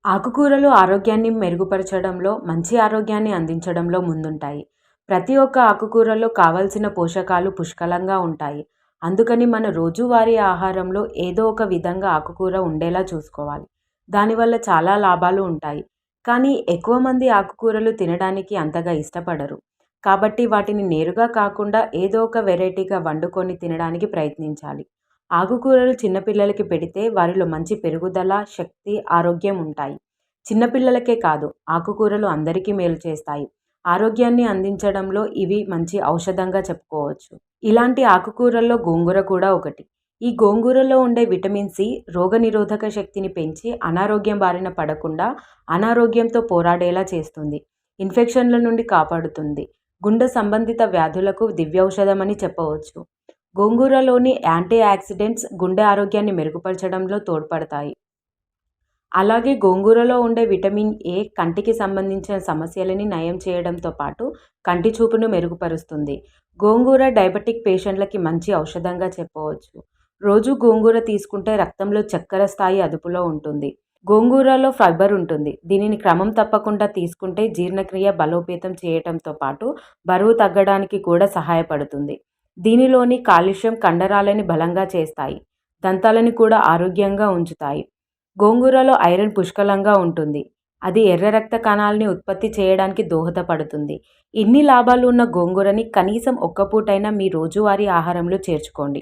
ఆకుకూరలు ఆరోగ్యాన్ని మెరుగుపరచడంలో, మంచి ఆరోగ్యాన్ని అందించడంలో ముందుంటాయి. ప్రతి ఒక్క ఆకుకూరలో కావాల్సిన పోషకాలు పుష్కలంగా ఉంటాయి. అందుకని మన రోజువారీ ఆహారంలో ఏదో ఒక విధంగా ఆకుకూర ఉండేలా చూసుకోవాలి. దానివల్ల చాలా లాభాలు ఉంటాయి. కానీ ఎక్కువ మంది ఆకుకూరలు తినడానికి అంతగా ఇష్టపడరు. కాబట్టి వాటిని నేరుగా కాకుండా ఏదో ఒక వెరైటీగా వండుకొని తినడానికి ప్రయత్నించాలి. ఆకుకూరలు చిన్న పిల్లలకి పెడితే వారిలో మంచి పెరుగుదల, శక్తి, ఆరోగ్యం ఉంటాయి. చిన్న పిల్లలకే కాదు, ఆకుకూరలు అందరికీ మేలు చేస్తాయి. ఆరోగ్యాన్ని అందించడంలో ఇవి మంచి ఔషధంగా చెప్పుకోవచ్చు. ఇలాంటి ఆకుకూరల్లో గోంగూర కూడా ఒకటి. ఈ గోంగూరలో ఉండే విటమిన్ సి రోగనిరోధక శక్తిని పెంచి అనారోగ్యం బారిన పడకుండా అనారోగ్యంతో పోరాడేలా చేస్తుంది. ఇన్ఫెక్షన్ల నుండి కాపాడుతుంది. గుండె సంబంధిత వ్యాధులకు దివ్యౌషధమని చెప్పవచ్చు. గోంగూరలోని యాంటీ ఆక్సిడెంట్స్ గుండె ఆరోగ్యాన్ని మెరుగుపరచడంలో తోడ్పడతాయి. అలాగే గోంగూరలో ఉండే విటమిన్ ఏ కంటికి సంబంధించిన సమస్యలని నయం చేయడంతో పాటు కంటి చూపును మెరుగుపరుస్తుంది. గోంగూర డయాబెటిక్ పేషెంట్లకి మంచి ఔషధంగా చెప్పవచ్చు. రోజు గోంగూర తీసుకుంటే రక్తంలో చక్కెర స్థాయి అదుపులో ఉంటుంది. గోంగూరలో ఫైబర్ ఉంటుంది. దీనిని క్రమం తప్పకుండా తీసుకుంటే జీర్ణక్రియ బలోపేతం చేయటంతో పాటు బరువు తగ్గడానికి కూడా సహాయపడుతుంది. దీనిలోని కాల్షియం కండరాలని బలంగా చేస్తాయి. దంతాలని కూడా ఆరోగ్యంగా ఉంచుతాయి. గోంగూరలో ఐరన్ పుష్కలంగా ఉంటుంది. అది ఎర్ర రక్త కణాలని ఉత్పత్తి చేయడానికి దోహదపడుతుంది. ఇన్ని లాభాలు ఉన్న గోంగూరని కనీసం ఒక్క పూటైనా మీ రోజువారీ ఆహారంలో చేర్చుకోండి.